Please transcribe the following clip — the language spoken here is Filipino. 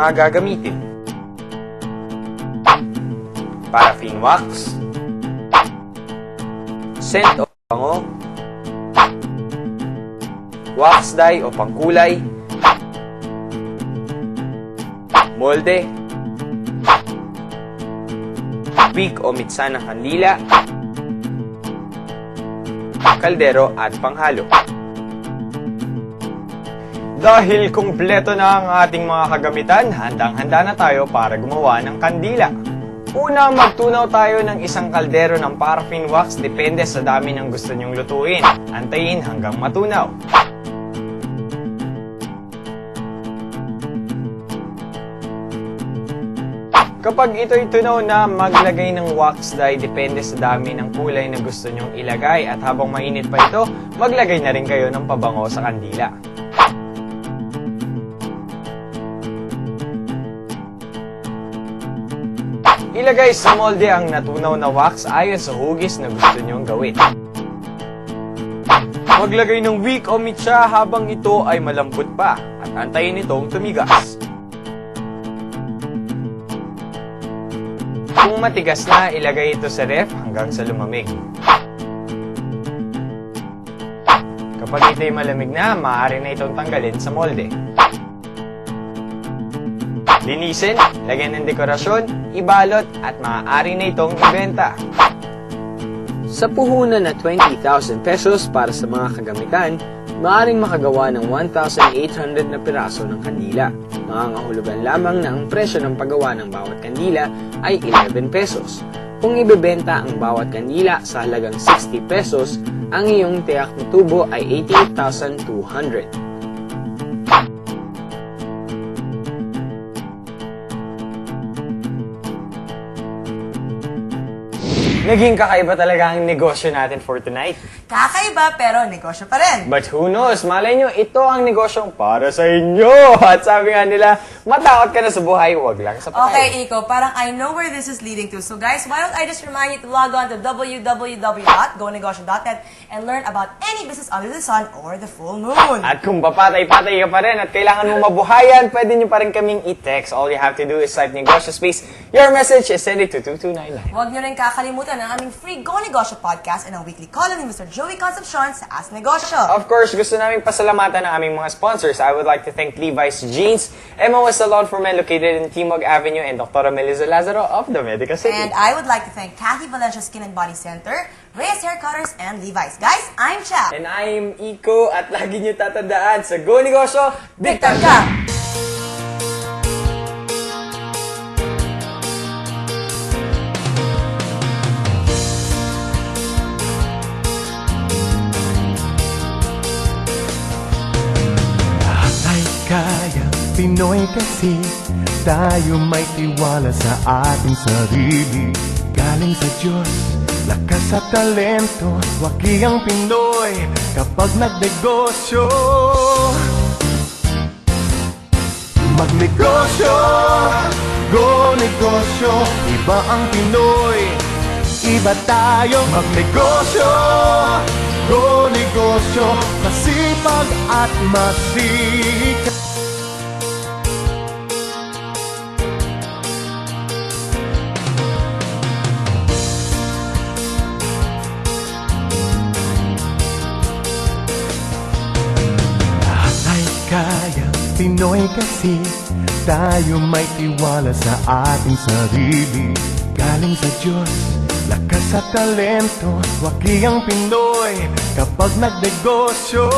mga gagamitin. Paraffin wax, scent o bango, wax dye o pangkulay, molde, wick o mitsa ng kandila, kaldero at panghalo. Dahil kumpleto na ang ating mga kagamitan, handang-handa na tayo para gumawa ng kandila. Una, magtunaw tayo ng isang kaldero ng paraffin wax, depende sa dami ng gusto nyong lutuin. Antayin hanggang matunaw. Kapag ito'y tunaw na, maglagay ng wax dye, depende sa dami ng kulay na gusto nyong ilagay. At habang mainit pa ito, maglagay na rin kayo ng pabango sa kandila. Ilagay sa molde ang natunaw na wax ayon sa hugis na gusto nyong gawin. Maglagay ng wick o mitsa habang ito ay malambot pa at antayin itong tumigas. Kung matigas na, ilagay ito sa ref hanggang sa lumamig. Kapag ito'y malamig na, maaari na itong tanggalin sa molde. Linisin, lagyan ng dekorasyon, ibalot, at maaari na itong ibenta. Sa puhunan na 20,000 pesos para sa mga kagamitan, maaaring makagawa ng 1,800 na piraso ng kandila. Mangangahulugan lamang na ang presyo ng paggawa ng bawat kandila ay 11 pesos. Kung ibebenta ang bawat kandila sa halagang 60 pesos, ang iyong tiyak na tubo ay 88,200. Naging kakaiba talaga ang negosyo natin for tonight. Kakaiba pero negosyo pa rin. But who knows, malay nyo, ito ang negosyong para sa inyo. At sabi nga nila, matakot ka na sa buhay, wag lang sa patay. Okay, Iko, parang I know where this is leading to. So guys, why don't I just remind you to log on to www.gonegosyo.net and learn about any business under the sun or the full moon. At kung papatay-patay ka pa rin at kailangan mo mabuhayan, pwede nyo pa rin kaming i-text. All you have to do is type negosyo space your message and send it to 2299. Huwag nyo rin kakalimutan ang aming free Go Negosyo podcast and ang weekly column ni Mr. Joey Concepcion sa Ask Negosyo. Of course, gusto namin pasalamatan ang aming mga sponsors. I would like to thank Levi's Jeans, MOS Salon for Men located in Timog Avenue, and Dr. Melissa Lazaro of the Medica City. And I would like to thank Kathy Valencia Skin and Body Center, Reyes Hair Cutters, and Levi's. Guys, I'm Chap. And I'm Iko, at lagi nyo tatandaan sa Go Negosyo, Big time ka! Kaya, Pinoy kasi tayo may tiwala sa ating sarili. Galing sa Diyos, lakas at talento, wagi ang Pinoy kapag nagnegosyo. Magnegosyo, go negosyo, iba ang Pinoy, iba tayo. Magnegosyo, go negosyo, masipag at masika. Lahat ay kaya, Pinoy kasi tayo may tiwala sa ating sarili. Galing sa Diyos, lakas at talento, wagi ang Pinoy kapag nagnegosyo.